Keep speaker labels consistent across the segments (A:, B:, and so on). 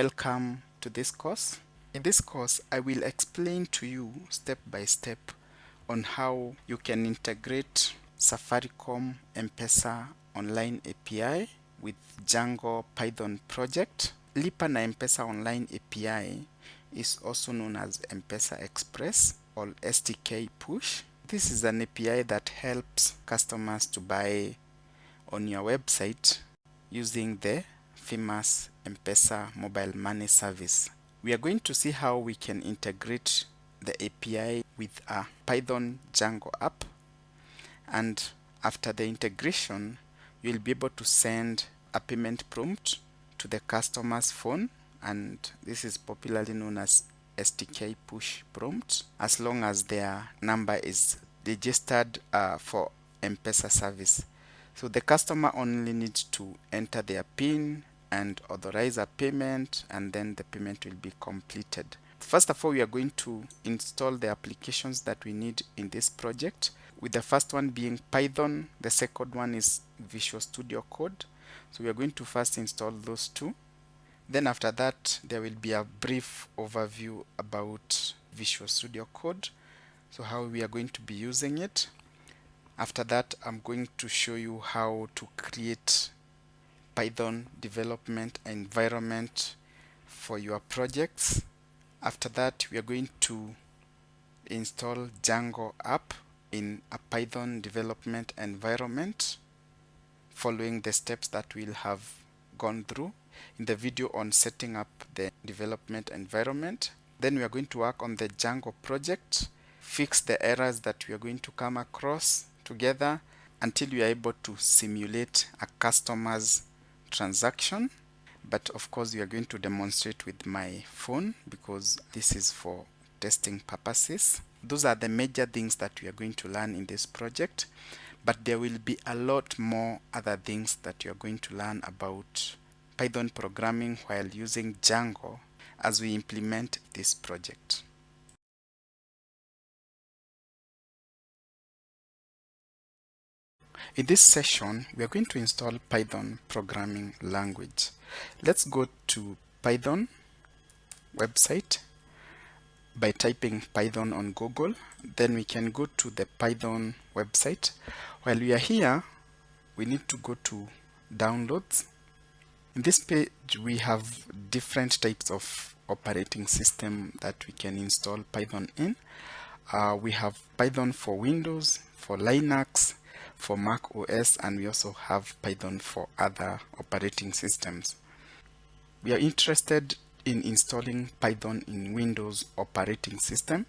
A: Welcome to this course. In this course, I will explain to you step by step on how you can integrate Safaricom Mpesa Online API with Django Python project. Lipa na Mpesa Online API is also known as Mpesa Express or STK Push. This is an API that helps customers to buy on your website using the famous Mpesa mobile money service. We are going to see how we can integrate the API with a Python Django app, and after the integration you'll be able to send a payment prompt to the customer's phone, and this is popularly known as STK Push prompt, as long as their number is registered for Mpesa service. So the customer only needs to enter their PIN and authorize a payment, and then the payment will be completed. First of all, we are going to install the applications that we need in this project, with the first one being Python, the second one is Visual Studio Code. So we are going to first install those two. Then after that, there will be a brief overview about Visual Studio Code, so how we are going to be using it. After that, I'm going to show you how to create Python development environment for your projects. After that, we are going to install Django app in a Python development environment, following the steps that we'll have gone through in the video on setting up the development environment. Then we are going to work on the Django project, fix the errors that we are going to come across together until we are able to simulate a customer's transaction. But of course, we are going to demonstrate with my phone because this is for testing purposes. Those are the major things that we are going to learn in this project, but there will be a lot more other things that you are going to learn about Python programming while using Django as we implement this project. In this session, we are going to install Python programming language. Let's go to Python website by typing Python on Google. Then we can go to the Python website. While we are here, we need to go to downloads. In this page, we have different types of operating system that we can install Python in. We have Python for Windows, for Linux, for Mac OS, and we also have Python for other operating systems. We are interested in installing Python in Windows operating system,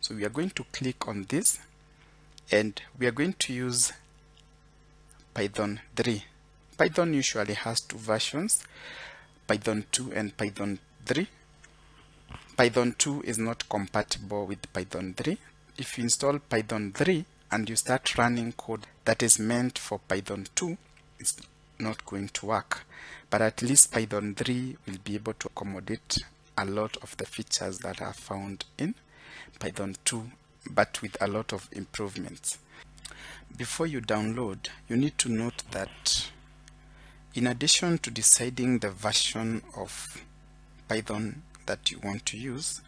A: so we are going to click on this, and we are going to use Python 3. Python usually has two versions, Python 2 and Python 3. Python 2 is not compatible with Python 3. If you install Python 3 and you start running code that is meant for Python 2, it's not going to work. But at least Python 3 will be able to accommodate a lot of the features that are found in Python 2, but with a lot of improvements. Before you download, you need to note that in addition to deciding the version of Python that you want to use,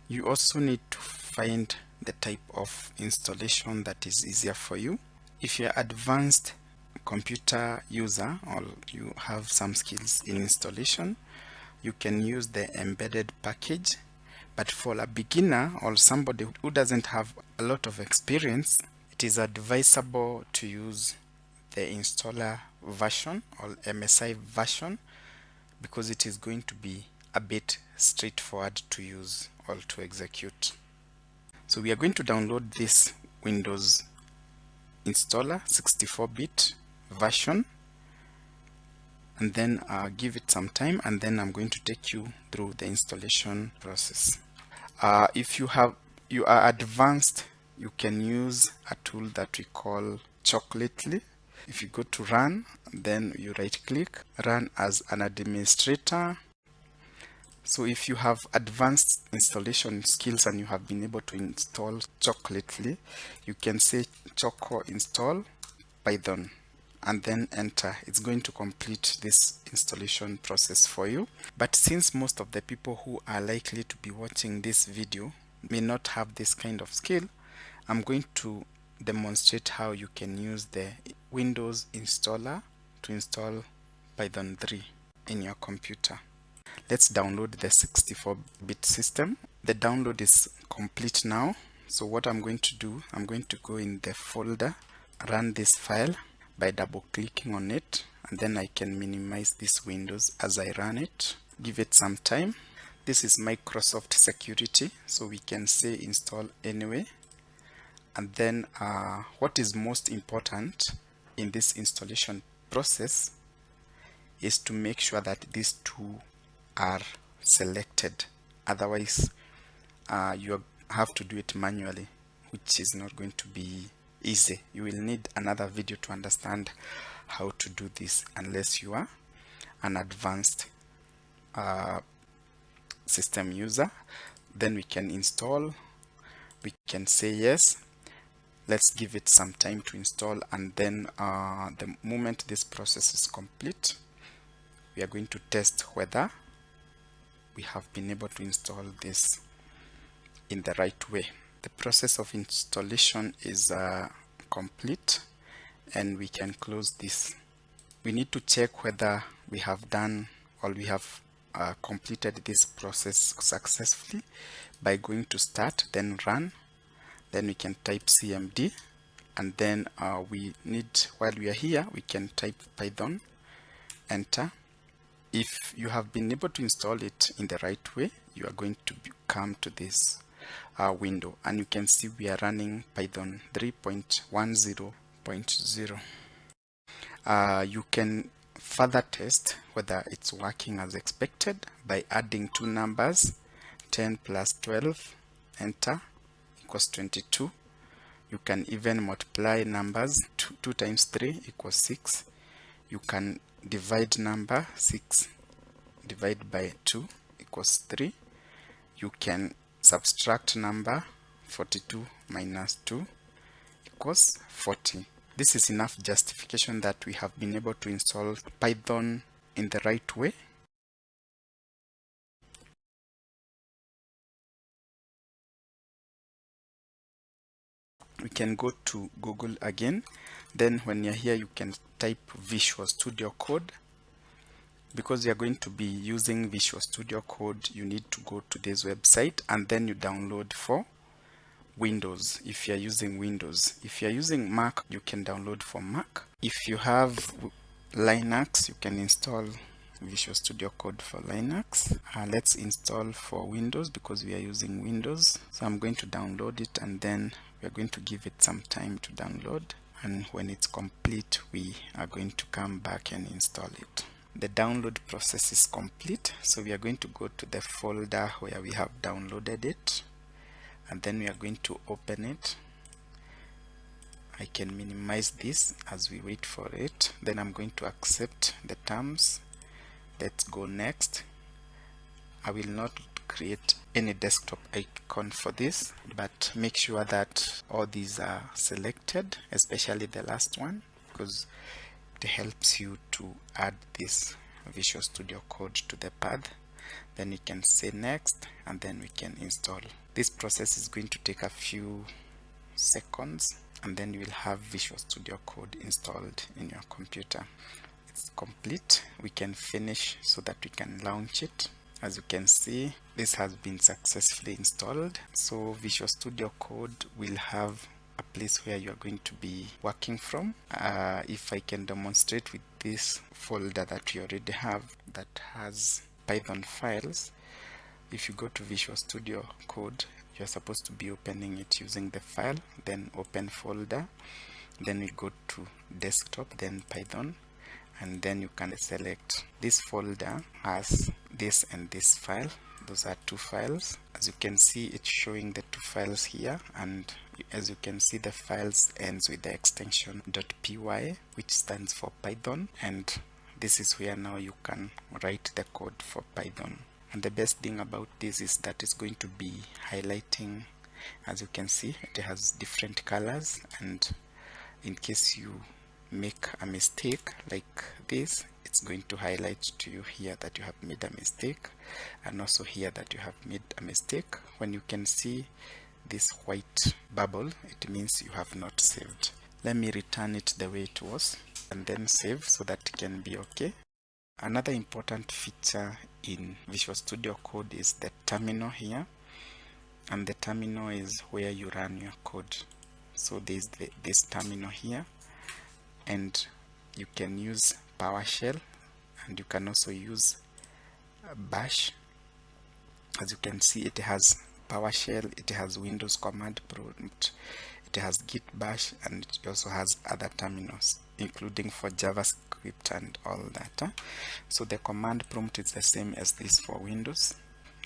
A: you also need to find the type of installation that is easier for you. If you're advanced computer user or you have some skills in installation, you can use the embedded package. But for a beginner or somebody who doesn't have a lot of experience, it is advisable to use the installer version or MSI version, because it is going to be a bit straightforward to use or to execute. So we are going to download this Windows installer 64-bit version, and then give it some time, and then I'm going to take you through the installation process. If you are advanced, you can use a tool that we call Chocolately. If you go to run, then you right click, run as an administrator. So if you have advanced installation skills and you have been able to install Chocolately, you can say choco install Python and then enter. It's going to complete this installation process for you. But since most of the people who are likely to be watching this video may not have this kind of skill, I'm going to demonstrate how you can use the Windows installer to install Python 3 in your computer. Let's download the 64-bit system. The download is complete now. So what I'm going to do, I'm going to go in the folder, run this file by double clicking on it, and then I can minimize this Windows as I run it. Give it some time. This is Microsoft security, so we can say install anyway. And then what is most important in this installation process is to make sure that these two are selected. Otherwise, you have to do it manually, which is not going to be easy. You will need another video to understand how to do this unless you are an advanced system user. Then we can install. We can say yes. Let's give it some time to install, and then the moment this process is complete, we are going to test whether we have been able to install this in the right way. The process of installation is complete, and we can close this. We need to check whether we have done or we have completed this process successfully by going to start, then run. Then we can type cmd, and then we need, while we are here, we can type Python, enter. If you have been able to install it in the right way, you are going to come to this window, and you can see we are running Python 3.10.0. You can further test whether it's working as expected by adding two numbers, 10 plus 12, enter, equals 22. You can even multiply numbers. 2 times 3 equals 6. You can divide number, 6 divided by 2 equals 3. You can subtract number, 42 minus 2 equals 40. This is enough justification that we have been able to install Python in the right way. We can go to Google again. Then when you're here, you can type Visual Studio Code. Because you're going to be using Visual Studio Code, you need to go to this website, and then you download for Windows if you're using Windows. If you're using Mac, you can download for Mac. If you have Linux, you can install Visual Studio Code for Linux. Let's install for Windows because we are using Windows. So I'm going to download it, and then we are going to give it some time to download. And when it's complete, we are going to come back and install it. The download process is complete. So we are going to go to the folder where we have downloaded it, and then we are going to open it. I can minimize this as we wait for it. Then I'm going to accept the terms. Let's go next. I will not create any desktop icon for this, but make sure that all these are selected, especially the last one, because it helps you to add this Visual Studio Code to the path. Then you can say next, and then we can install. This process is going to take a few seconds, and then you will have Visual Studio Code installed in your computer. It's complete. We can finish so that we can launch it. As you can see, this has been successfully installed. So Visual Studio Code will have a place where you are going to be working from. If I can demonstrate with this folder that you already have that has Python files, if you go to Visual Studio Code, you're supposed to be opening it using the file, then open folder, then we go to desktop, then Python, and then you can select. This folder has this and this file. Those are two files. As you can see, it's showing the two files here, and as you can see, the files ends with the extension .py, which stands for Python, and this is where now you can write the code for Python. And the best thing about this is that it's going to be highlighting. As you can see, it has different colors, and in case you make a mistake like this, it's going to highlight to you here that you have made a mistake, and also here that you have made a mistake. When you can see this white bubble, it means you have not saved. Let me return it the way it was and then save so that it can be okay. Another important feature in Visual Studio Code is the terminal here, and the terminal is where you run your code. So there's this terminal here, and you can use PowerShell, and you can also use Bash. As you can see, it has PowerShell, it has Windows command prompt, it has Git Bash, and it also has other terminals, including for JavaScript and all that. So the command prompt is the same as this for Windows,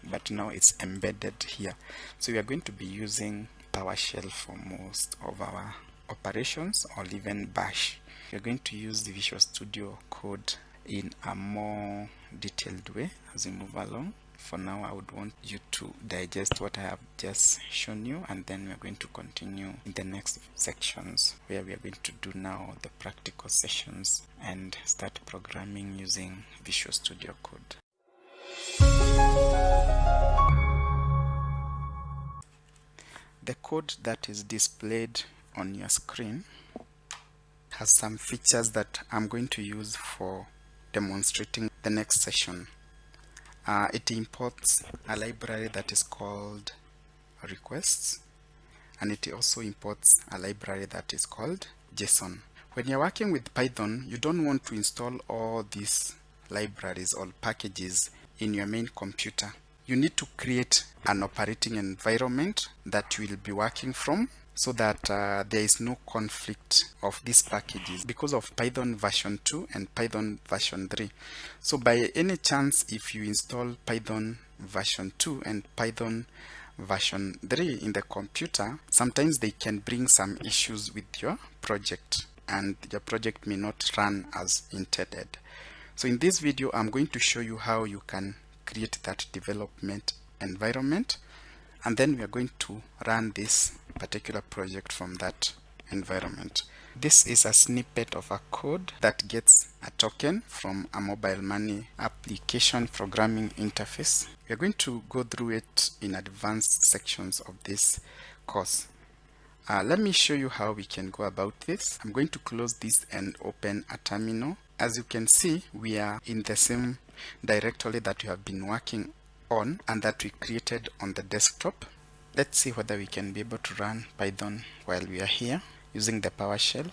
A: but now it's embedded here. So we are going to be using PowerShell for most of our operations, or even Bash. We are going to use the Visual Studio Code in a more detailed way as we move along. For now, I would want you to digest what I have just shown you, and then we're going to continue in the next sections, where we are going to do now the practical sessions and start programming using Visual Studio Code. The code that is displayed on your screen has some features that I'm going to use for demonstrating the next session. It imports a library that is called requests, and it also imports a library that is called JSON. When you're working with Python, you don't want to install all these libraries or packages in your main computer. You need to create an operating environment that you will be working from, so that there is no conflict of these packages because of Python version 2 and Python version 3. So by any chance, if you install Python version 2 and Python version 3 in the computer, sometimes they can bring some issues with your project, and your project may not run as intended. So in this video, I'm going to show you how you can create that development environment, and then we are going to run this particular project from that environment. This is a snippet of a code that gets a token from a mobile money application programming interface. We are going to go through it in advanced sections of this course. Let me show you how we can go about this. I'm going to close this and open a terminal. As you can see, we are in the same directory that we have been working on and that we created on the desktop. Let's see whether we can be able to run Python while we are here using the PowerShell.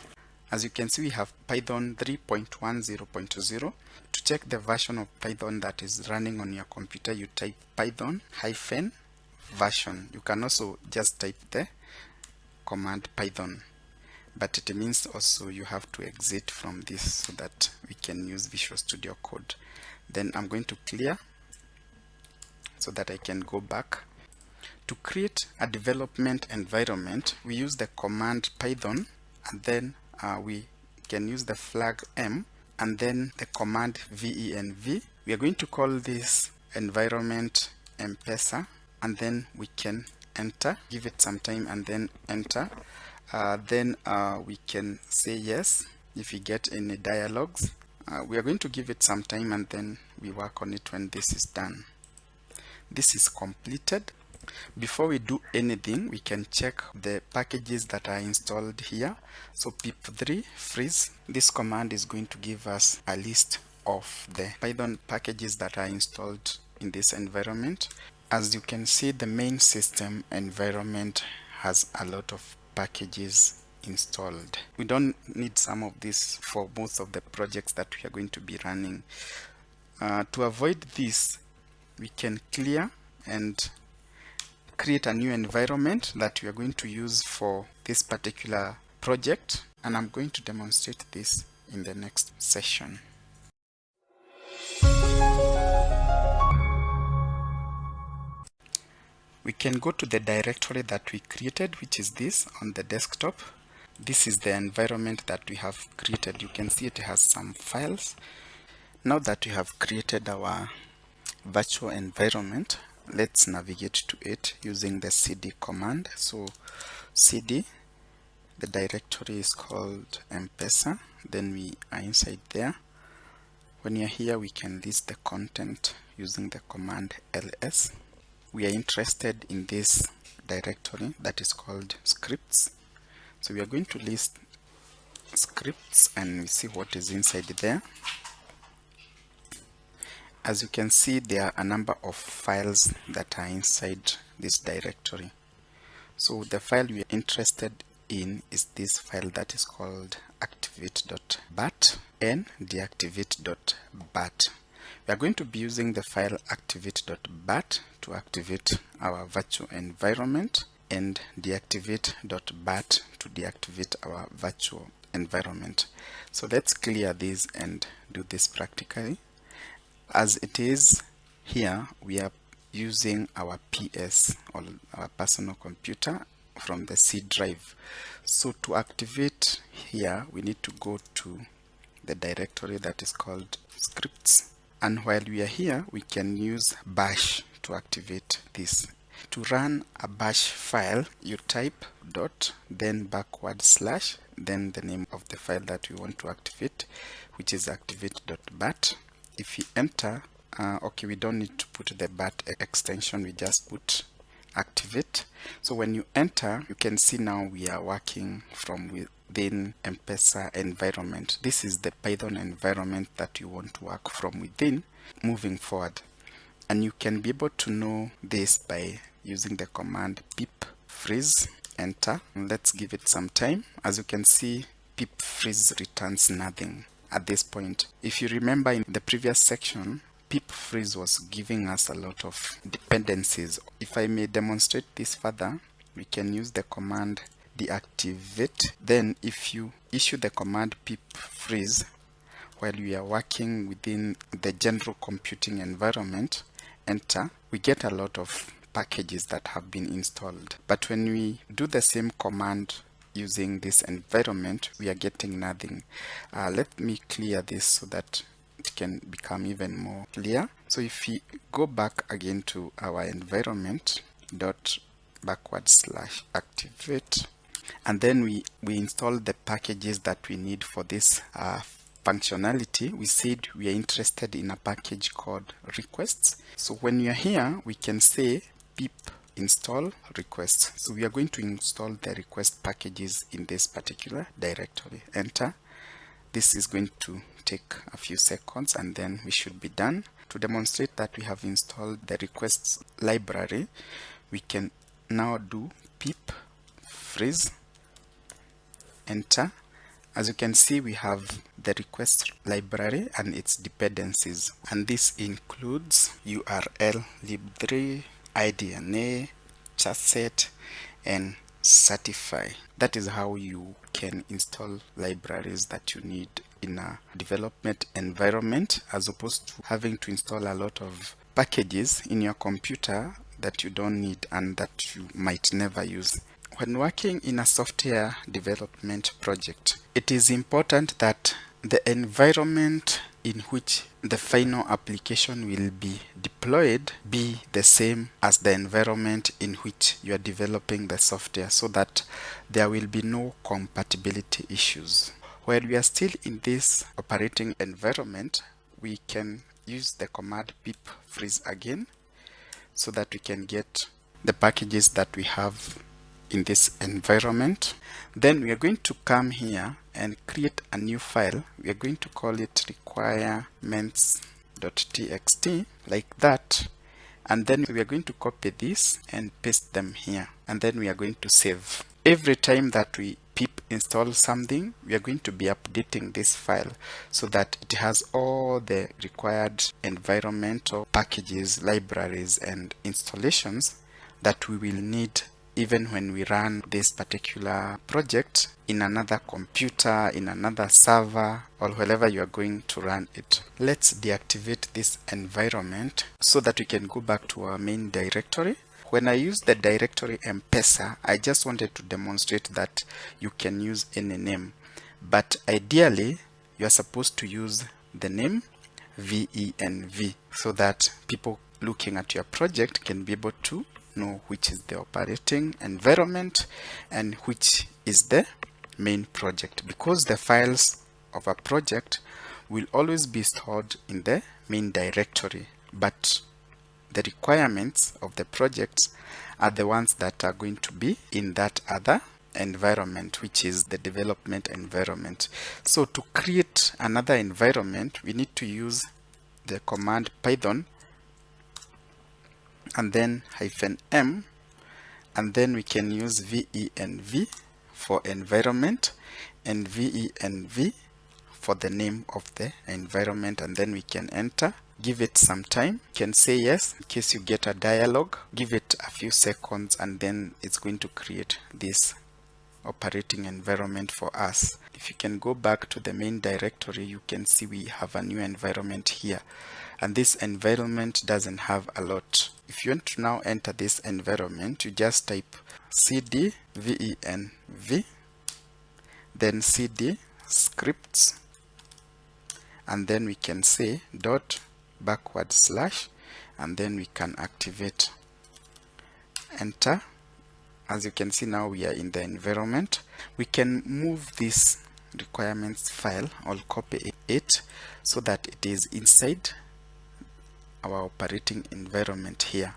A: As you can see, we have Python 3.10.0. To check the version of Python that is running on your computer, you type Python-version. You can also just type the command Python, but it means also you have to exit from this so that we can use Visual Studio Code. Then I'm going to clear so that I can go back. To create a development environment, we use the command Python, and then we can use the flag M, and then the command venv. We are going to call this environment Mpesa, and then we can enter, give it some time, and then enter. Then we can say yes if we get any dialogues. We are going to give it some time, and then we work on it when this is done. This is completed. Before we do anything, we can check the packages that are installed here. So pip3 freeze. This command is going to give us a list of the Python packages that are installed in this environment. As you can see, the main system environment has a lot of packages installed. We don't need some of this for most of the projects that we are going to be running. To avoid this, we can clear and create a new environment that we are going to use for this particular project, and I'm going to demonstrate this in the next session. We can go to the directory that we created, which is this on the desktop. This is the environment that we have created. You can see it has some files. Now that we have created our virtual environment, let's navigate to it using the cd command. So cd, the directory is called Mpesa, then we are inside there. When you're here, we can list the content using the command ls. We are interested in this directory that is called scripts. So we are going to list scripts and we see what is inside there. As you can see, there are a number of files that are inside this directory. So the file we are interested in is this file that is called activate.bat and deactivate.bat. We are going to be using the file activate.bat to activate our virtual environment and deactivate.bat to deactivate our virtual environment. So let's clear this and do this practically. As it is here, we are using our PS or our personal computer from the C drive. So to activate here, we need to go to the directory that is called scripts. And while we are here, we can use bash to activate this. To run a bash file, you type dot, then backward slash, then the name of the file that we want to activate, which is activate.bat. If you enter, okay, we don't need to put the bat extension, we just put activate. So when you enter, you can see now we are working from within Mpesa environment. This is the Python environment that you want to work from within moving forward. And you can be able to know this by using the command pip freeze, enter. And let's give it some time. As you can see, pip freeze returns nothing at this point. If you remember in the previous section, pip freeze was giving us a lot of dependencies. If I may demonstrate this further, we can use the command deactivate. Then if you issue the command pip freeze while we are working within the general computing environment, enter, we get a lot of packages that have been installed. But when we do the same command using this environment, we are getting nothing. Let me clear this so that it can become even more clear. So if we go back again to our environment dot backward slash activate, and then we install the packages that we need for this functionality. We said we are interested in a package called requests. So when you're here, we can say pip install requests. So we are going to install the request packages in this particular directory. Enter. This is going to take a few seconds and then we should be done. To demonstrate that we have installed the requests library, we can now do pip freeze, enter. As you can see, we have the request library and its dependencies, and this includes URL, lib3, IDNA, chasset, and certify. That is how you can install libraries that you need in a development environment, as opposed to having to install a lot of packages in your computer that you don't need and that you might never use. When working in a software development project, it is important that the environment in which the final application will be deployed be the same as the environment in which you are developing the software, so that there will be no compatibility issues. While we are still in this operating environment, we can use the command pip freeze again so that we can get the packages that we have in this environment. Then we are going to come here and create a new file. We are going to call it requirements.txt, like that. And then we are going to copy this and paste them here. And then we are going to save. Every time that we pip install something, we are going to be updating this file so that it has all the required environmental packages, libraries, and installations that we will need even when we run this particular project in another computer, in another server, or wherever you are going to run it. Let's deactivate this environment so that we can go back to our main directory. When I use the directory Mpesa, I just wanted to demonstrate that you can use any name, but ideally you are supposed to use the name venv so that people looking at your project can be able to know which is the operating environment and which is the main project, because the files of a project will always be stored in the main directory, but the requirements of the projects are the ones that are going to be in that other environment, which is the development environment. So to create another environment, we need to use the command Python and then -m, and then we can use venv for environment and venv for the name of the environment, and then we can enter. Give it some time. You can say yes in case you get a dialog. Give it a few seconds, and then it's going to create this operating environment for us. If you can go back to the main directory, you can see we have a new environment here, and this environment doesn't have a lot. If you want to now enter this environment, you just type cd venv, then cd scripts, and then we can say // and then we can activate. Enter. As you can see, now we are in the environment. We can move this requirements file or copy it so that it is inside our operating environment here.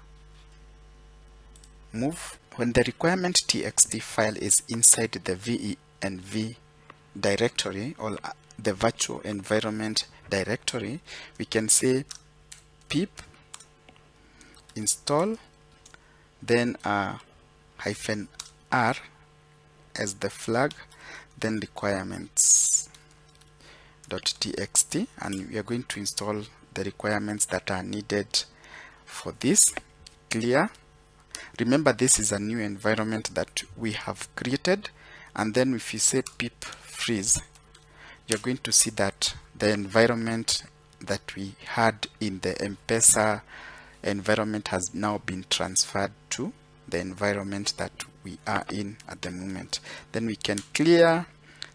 A: Move. When the requirement txt file is inside the venv directory or the virtual environment directory, we can say pip install, then -r as the flag, then requirements.txt, and we are going to install the requirements that are needed for this. Clear. Remember, this is a new environment that we have created, and then if you say pip freeze, you're going to see that the environment that we had in the Mpesa environment has now been transferred to the environment that we are in at the moment. Then we can clear.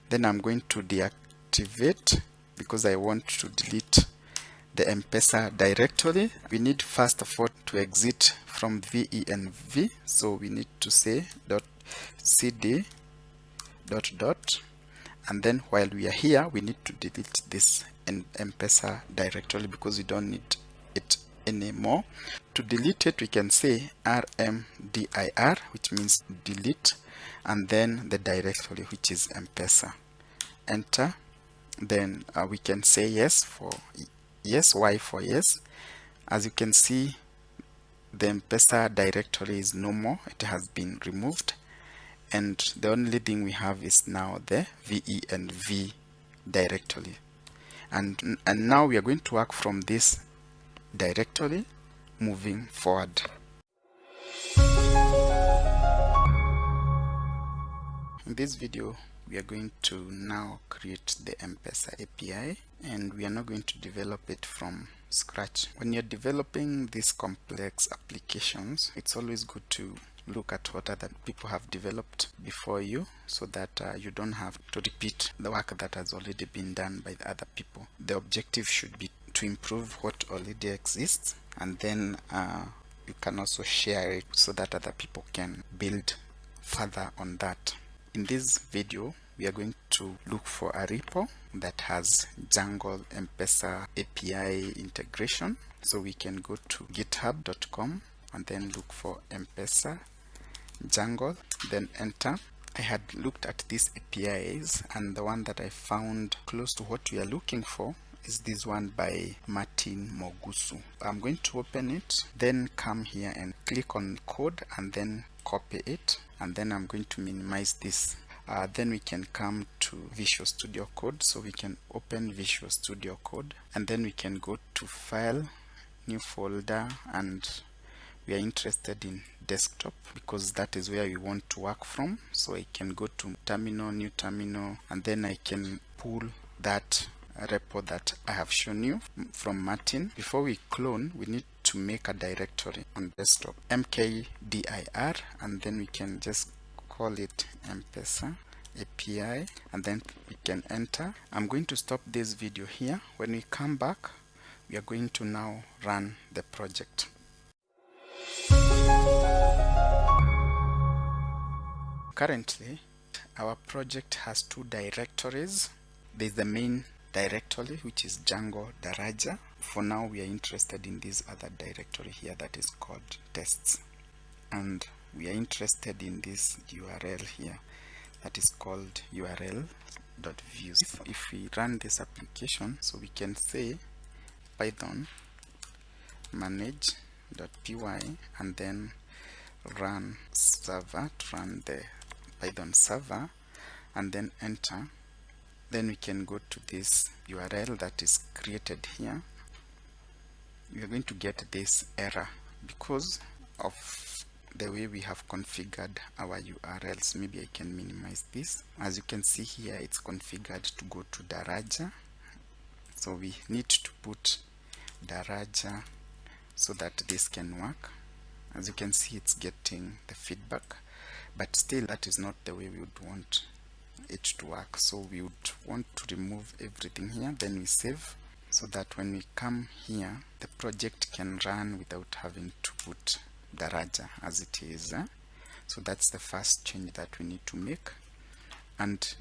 A: Then I'm going to deactivate because I want to delete the Mpesa directory. We need first of all to exit from venv, so we need to say .cd ... and then while we are here, we need to delete this Mpesa directory because we don't need it anymore. To delete it, we can say rmdir, which means delete, and then the directory, which is Mpesa. Enter. Then we can say yes for yes, y for yes. As you can see, the Mpesa directory is no more. It has been removed, and the only thing we have is now the venv directory, and now we are going to work from this directory moving forward. In this video, we are going to now create the Mpesa API, and we are not going to develop it from scratch. When you're developing these complex applications, it's always good to look at what other people have developed before you, so that you don't have to repeat the work that has already been done by the other people. The objective should be to improve what already exists, and then you can also share it so that other people can build further on that. In this video, we are going to look for a repo that has Django Mpesa API integration. So we can go to github.com and then look for Mpesa Django, then enter. I had looked at these APIs, and the one that I found close to what we are looking for is this one by Martin Mogusu. I'm going to open it, then come here and click on code and then copy it, and then I'm going to minimize this. Then we can come to Visual Studio Code, so we can open Visual Studio Code, and then we can go to File, New Folder, and we are interested in desktop because that is where we want to work from. So I can go to Terminal, New Terminal, and then I can pull that repo that I have shown you from Martin. Before we clone, we need to make a directory on desktop, mkdir, and then we can just call it Mpesa API, and then we can enter. I'm going to stop this video here. When we come back, we are going to now run the project. Currently, our project has two directories. there's the main directory, which is Django Daraja. For now, we are interested in this other directory here that is called tests, and we are interested in this URL here that is called url.views. If we run this application, so we can say Python manage.py and then run server to run the Python server, and then enter. Then we can go to this URL that is created here. We are going to get this error because of the way we have configured our URLs. Maybe I can minimize this. As you can see here, it's configured to go to Daraja. So we need to put Daraja so that this can work. As you can see, it's getting the feedback, but still that is not the way we would want it to work. So we would want to remove everything here, then we save, so that when we come here, the project can run without having to put Daraja as it is. So that's the first change that we need to make. And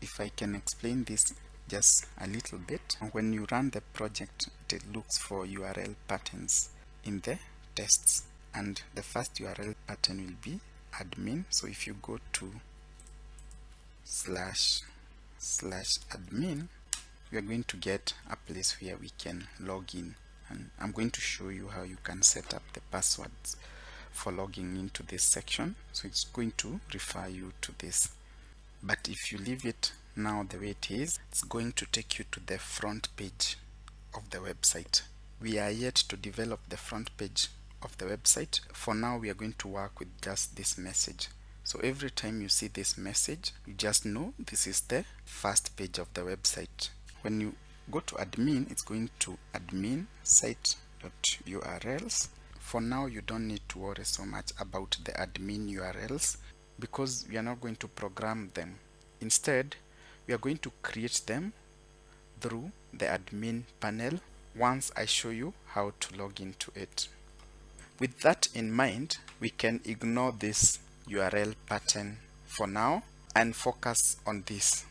A: if I can explain this just a little bit, when you run the project, it looks for URL patterns in the tests, and the first URL pattern will be admin. So if you go to //admin, we are going to get a place where we can log in, and I'm going to show you how you can set up the passwords for logging into this section. So it's going to refer you to this, but if you leave it now the way it is, it's going to take you to the front page of the website. We are yet to develop the front page of the website. For now, we are going to work with just this message. So every time you see this message, you just know this is the first page of the website. When you go to admin, it's going to admin site.urls. For now, you don't need to worry so much about the admin URLs because we are not going to program them. Instead, we are going to create them through the admin panel once I show you how to log into it. With that in mind, we can ignore this URL pattern for now and focus on this.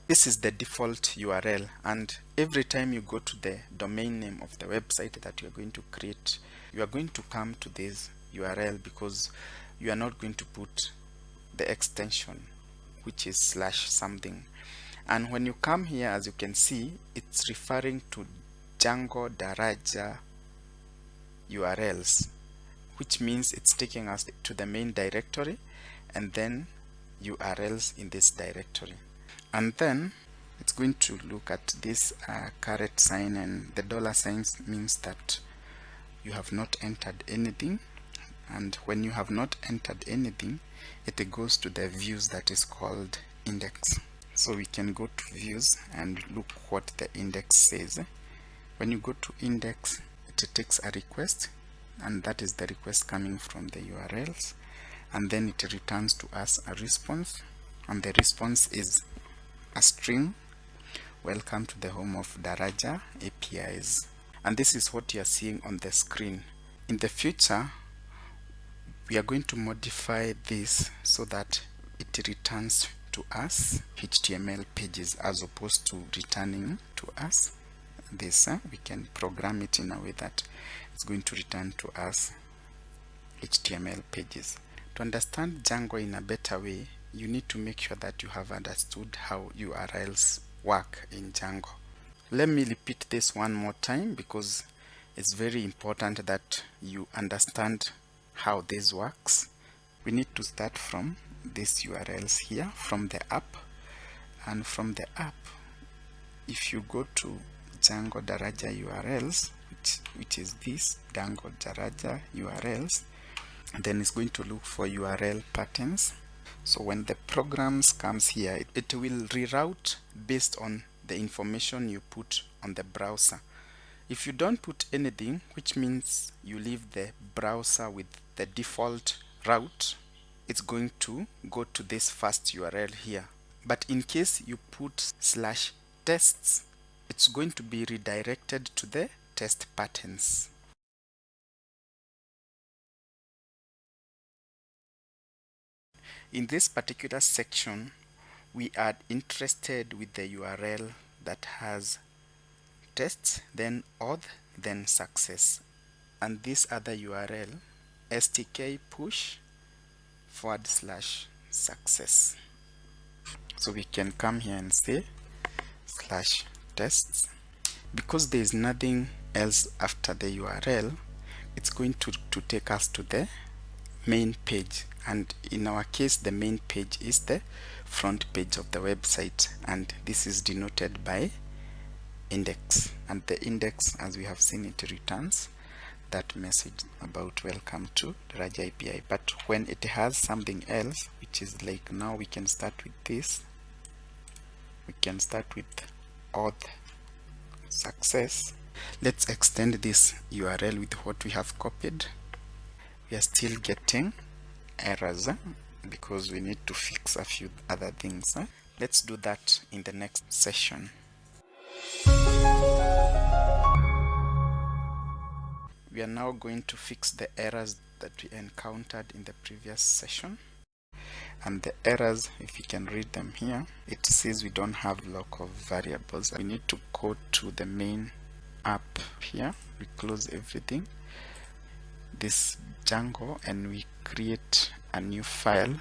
A: This is the default URL, and every time you go to the domain name of the website that you are going to create, you are going to come to this URL because you are not going to put the extension, which is /something. And when you come here, as you can see, it's referring to Django Daraja URLs, which means it's taking us to the main directory and then URLs in this directory. And then it's going to look at this caret sign, and the $sign means that you have not entered anything. And when you have not entered anything, it goes to the views that is called index. So we can go to views and look what the index says. When you go to index, it takes a request, and that is the request coming from the URLs, and then it returns to us a response, and the response is a string: welcome to the home of Daraja APIs. And this is what you are seeing on the screen. In the future, we are going to modify this so that it returns to us HTML pages as opposed to returning to us this. We can program it in a way that it's going to return to us HTML pages. To understand Django in a better way, you need to make sure that you have understood how URLs work in Django. Let me repeat this one more time because it's very important that you understand how this works. We need to start from these URLs here, from the app, and from the app, if you go to Django Daraja URLs, which is this Django Daraja URLs, then it's going to look for URL patterns. So when the programs comes here, it will reroute based on the information you put on the browser. If you don't put anything, which means you leave the browser with the default route, it's going to go to this first URL here. But in case you put /tests, it's going to be redirected to the test patterns. In this particular section, we are interested with the URL that has tests, then auth, then success, and this other URL STK Push /success. So we can come here and say /tests. Because there is nothing else after the URL, it's going to take us to the main page, and in our case the main page is the front page of the website, and this is denoted by index, and the index, as we have seen, it returns that message about welcome to Daraja API. But when it has something else, which is like, now we can start with this, we can start with auth success. Let's extend this URL with what we have copied. We are still getting errors because we need to fix a few other things. Let's do that in the next session. We are now going to fix the errors that we encountered in the previous session. And the errors, if you can read them here, it says we don't have local variables. We need to go to the main app here. We close everything, this Django, and we create a new file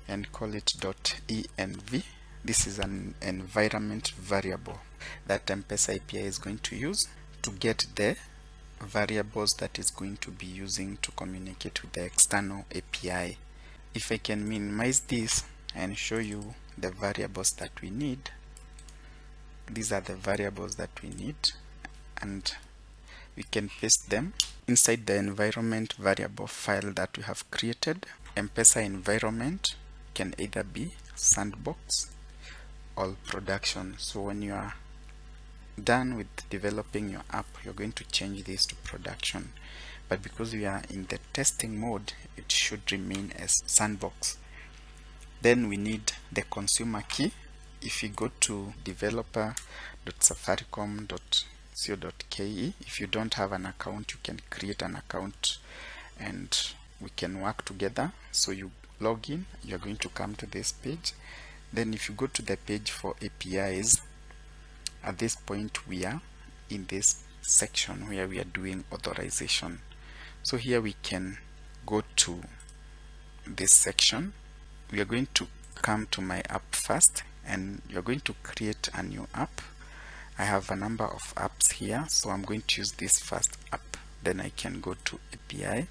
A: and call it .env. This is an environment variable that Mpesa API is going to use to get the variables that is going to be using to communicate with the external API. If I can minimize this and show you the variables that we need, these are the variables that we need, and we can paste them inside the environment variable file that we have created. Mpesa environment can either be sandbox or production. So when you are done with developing your app, you're going to change this to production, but because we are in the testing mode, it should remain as sandbox. Then we need the consumer key. If you go to developer.safaricom.co.ke, if you don't have an account, you can create an account and we can work together. So you log in, you're going to come to this page. Then if you go to the page for APIs, at this point we are in this section where we are doing authorization. So here we can go to this section. We are going to come to my app first, and you're going to create a new app. I have a number of apps here, so I'm going to use this first app. Then I can go to API.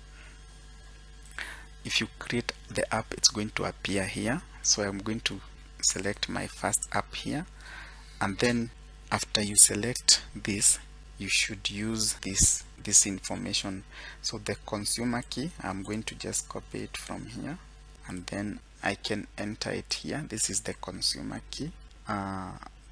A: If you create the app, it's going to appear here. So I'm going to select my first app here, and then after you select this, you should use this information. So the consumer key, I'm going to just copy it from here, and then I can enter it here. This is the consumer key.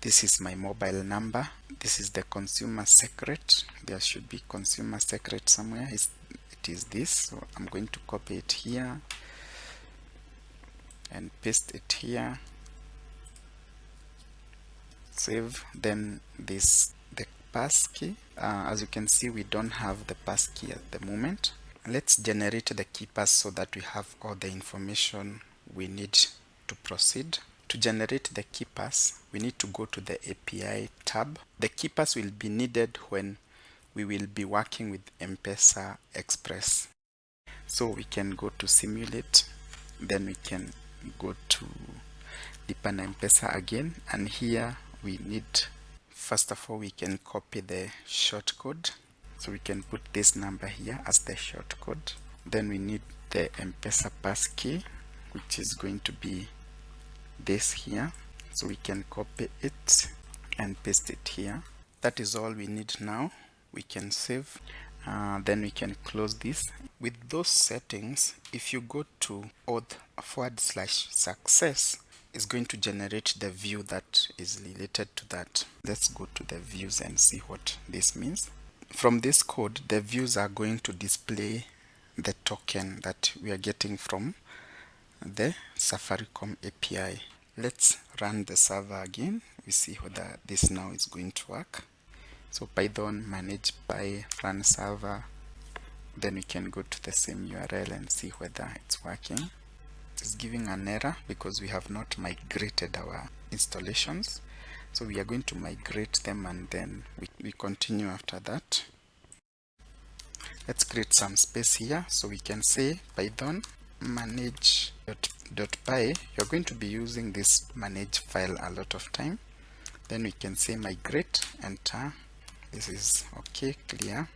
A: This is my mobile number. This is the consumer secret. There should be consumer secret somewhere. It is this. So I'm going to copy it here and paste it here. Save. Then the passkey. As you can see, we don't have the passkey at the moment. Let's generate the key pass so that we have all the information we need to proceed. To generate the key pass, we need to go to the API tab. The key pass will be needed when we will be working with M-Pesa Express. So we can go to simulate, then we can go to deepen M-Pesa again, and here we need, first of all, we can copy the shortcode. So we can put this number here as the shortcode. Then we need the M-Pesa passkey, which is going to be this here. So we can copy it and paste it here. That is all we need now. We can save. Then we can close this. With those settings, if you go to auth /success, it's going to generate the view that is related to that. Let's go to the views and see what this means. From this code, the views are going to display the token that we are getting from the Safaricom API. Let's run the server again. We see whether this now is going to work. So Python manage by run server. Then we can go to the same URL and see whether it's working. It is giving an error because we have not migrated our installations. So we are going to migrate them, and then we continue after that. Let's create some space here. So we can say Python manage.py. You're going to be using this manage file a lot of time. Then we can say migrate, enter. This is okay, clear.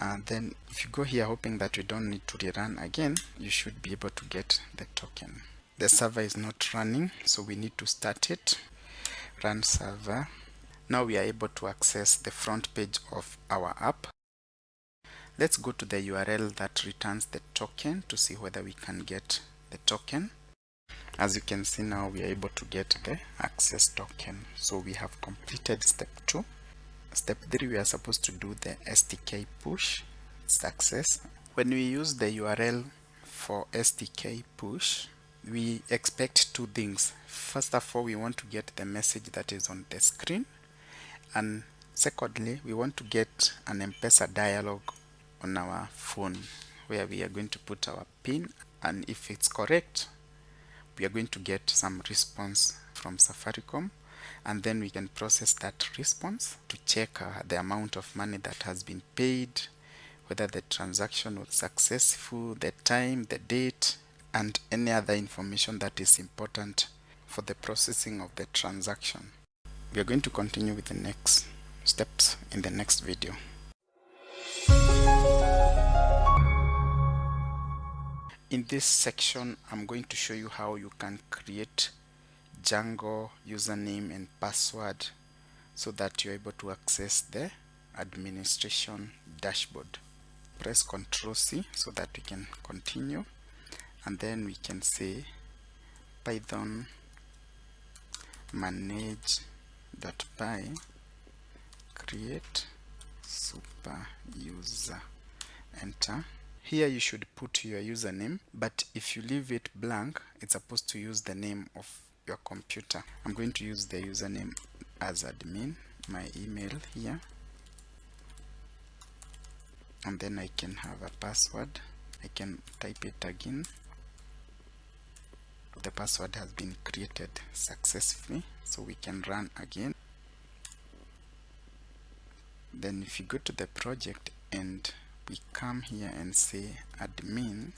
A: And then if you go here hoping that you don't need to rerun again, you should be able to get the token. The server is not running, so we need to start it. Run server. Now we are able to access the front page of our app. Let's go to the URL that returns the token to see whether we can get the token. As you can see now, we are able to get the access token. So we have completed step 2. Step 3, we are supposed to do the STK push success. When we use the URL for STK push, we expect 2 things. First of all, we want to get the message that is on the screen, and secondly, we want to get an Mpesa dialog on our phone where we are going to put our PIN, and if it's correct, we are going to get some response from Safaricom, and then we can process that response to check the amount of money that has been paid, whether the transaction was successful, the time, the date, and any other information that is important for the processing of the transaction. We are going to continue with the next steps in the next video. In this section, I'm going to show you how you can create Django username and password so that you're able to access the administration dashboard. Press Ctrl+C so that we can continue, and then we can say Python manage.py create super user, enter. Here you should put your username, but if you leave it blank, it's supposed to use the name of your computer. I'm going to use the username as admin, my email here, and then I can have a password. I can type it again. The password has been created successfully, so we can run again. Then if you go to the project and we come here and say admin,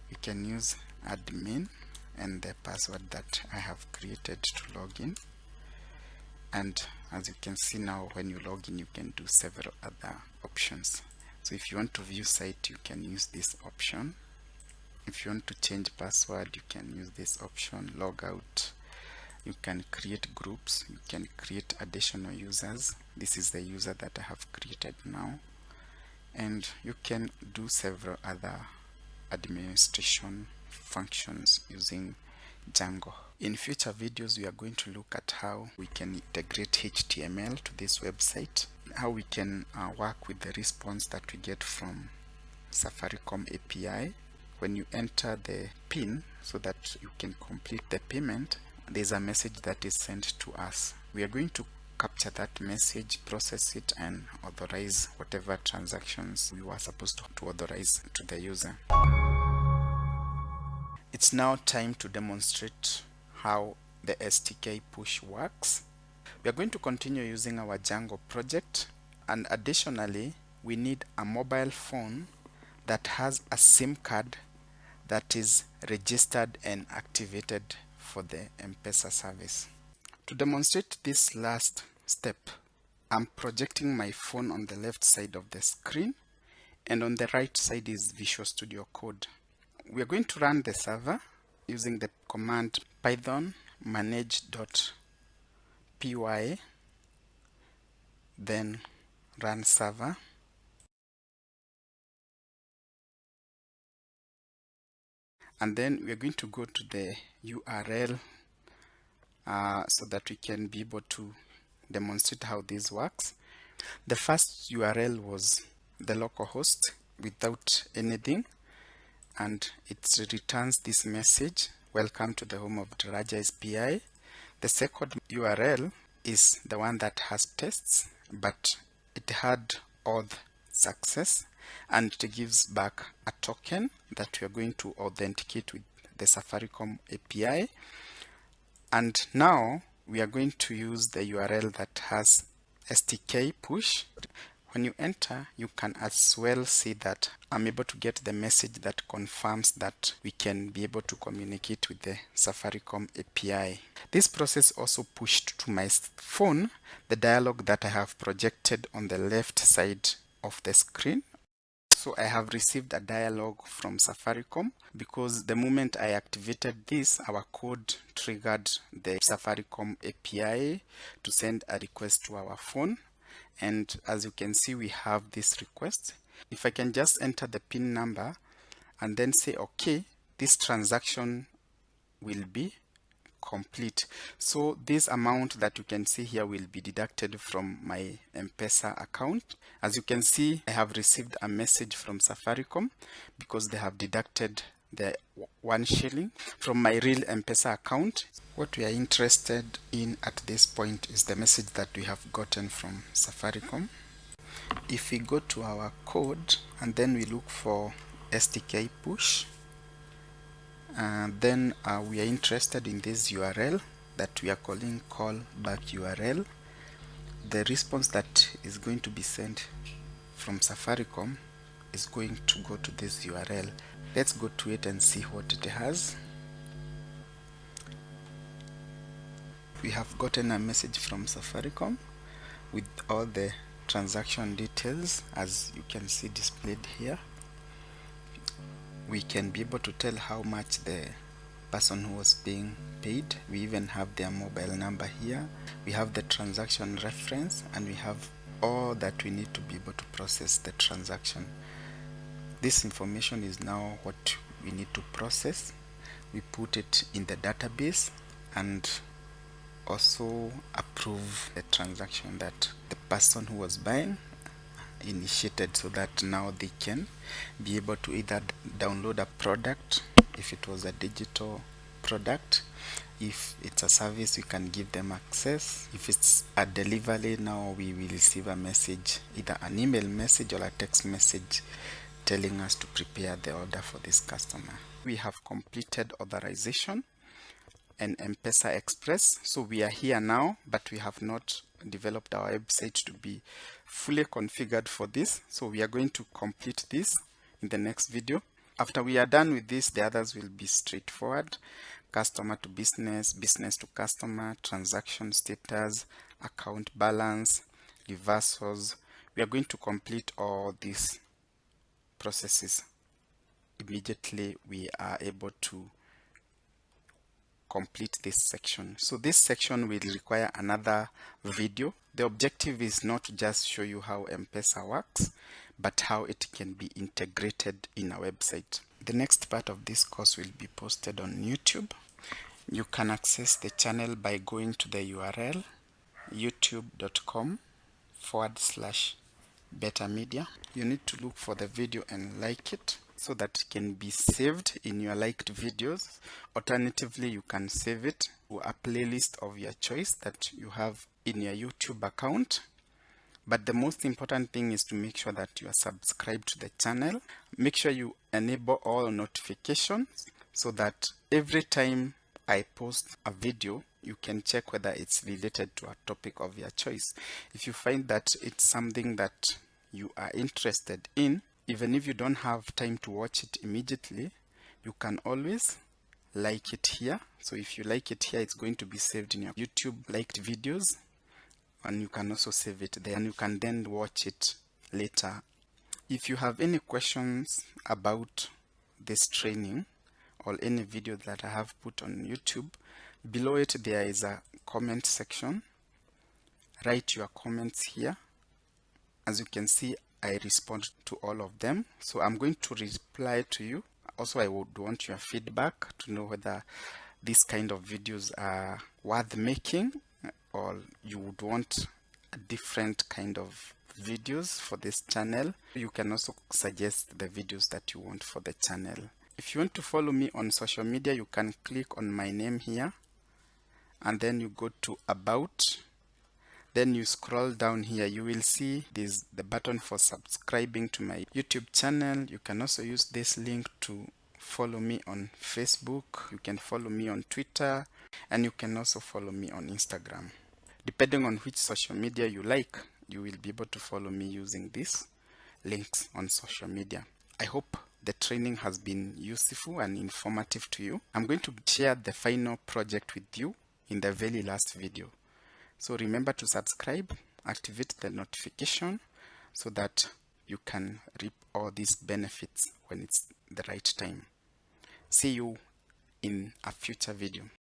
A: we can use admin and the password that I have created to log in. And as you can see now, when you log in, you can do several other options. So if you want to view site, you can use this option. If you want to change password, you can use this option. Log out. You can create groups. You can create additional users. This is the user that I have created now. And you can do several other administration functions using Django. In future videos, we are going to look at how we can integrate HTML to this website, how we can work with the response that we get from Safaricom API. When you enter the PIN so that you can complete the payment, there's a message that is sent to us. We are going to capture that message, process it, and authorize whatever transactions we were supposed to authorize to the user. It's now time to demonstrate how the STK push works. We are going to continue using our Django project, and additionally, we need a mobile phone that has a SIM card that is registered and activated for the Mpesa service. To demonstrate this last step, I'm projecting my phone on the left side of the screen, and on the right side is Visual Studio Code. We are going to run the server using the command python manage.py, then run server. And then we are going to go to the URL so that we can be able to demonstrate how this works. The first URL was the localhost without anything, and it returns this message, welcome to the home of Daraja API. The second URL is the one that has tests, but it had auth success, and it gives back a token that we are going to authenticate with the Safaricom API. And now we are going to use the URL that has STK push. When you enter, you can as well see that I'm able to get the message that confirms that we can be able to communicate with the Safaricom API. This process also pushed to my phone the dialog that I have projected on the left side of the screen. So I have received a dialog from Safaricom because the moment I activated this, our code triggered the Safaricom API to send a request to our phone. And as you can see, we have this request. If I can just enter the PIN number and then say OK, this transaction will be complete. So this amount that you can see here will be deducted from my M-Pesa account. As you can see, I have received a message from Safaricom because they have deducted the 1 shilling from my real M-Pesa account. What we are interested in at this point is the message that we have gotten from Safaricom. If we go to our code and then we look for STK push, then we are interested in this URL that we are calling callback URL. The response that is going to be sent from Safaricom is going to go to this URL. Let's go to it and see what it has. We have gotten a message from Safaricom with all the transaction details, as you can see displayed here. We can be able to tell how much the person who was being paid. We even have their mobile number here. We have the transaction reference, and we have all that we need to be able to process the transaction. This information is now what we need to process. We put it in the database and also approve the transaction that the person who was buying initiated, so that now they can be able to either download a product if it was a digital product. If it's a service, we can give them access. If it's a delivery, now we will receive a message, either an email message or a text message telling us to prepare the order for this customer. We have completed authorization and M-Pesa Express. So we are here now, but we have not developed our website to be fully configured for this. So we are going to complete this in the next video. After we are done with this, the others will be straightforward: customer to business, business to customer, transaction status, account balance, reversals. We are going to complete all these processes immediately we are able to complete this section. So this section will require another video. The objective is not to just show you how M-Pesa works, but how it can be integrated in a website. The next part of this course will be posted on YouTube. You can access the channel by going to the URL youtube.com/betamedia. You need to look for the video and like it so that it can be saved in your liked videos. Alternatively, you can save it to a playlist of your choice that you have in your YouTube account. But the most important thing is to make sure that you are subscribed to the channel. Make sure you enable all notifications so that every time I post a video, you can check whether it's related to a topic of your choice. If you find that it's something that you are interested in, even if you don't have time to watch it immediately, you can always like it here. So if you like it here, it's going to be saved in your YouTube liked videos, and you can also save it there, and you can then watch it later. If you have any questions about this training or any video that I have put on YouTube, below it there is a comment section. Write your comments here. As you can see, I respond to all of them, so I'm going to reply to you. Also, I would want your feedback to know whether these kind of videos are worth making, or you would want a different kind of videos for this channel. You can also suggest the videos that you want for the channel. If you want to follow me on social media, you can click on my name here, and then you go to About. Then you scroll down here, you will see this the button for subscribing to my YouTube channel. You can also use this link to follow me on Facebook, you can follow me on Twitter, and you can also follow me on Instagram. Depending on which social media you like, you will be able to follow me using these links on social media. I hope the training has been useful and informative to you. I'm going to share the final project with you in the very last video. So remember to subscribe, activate the notification so that you can reap all these benefits when it's the right time. See you in a future video.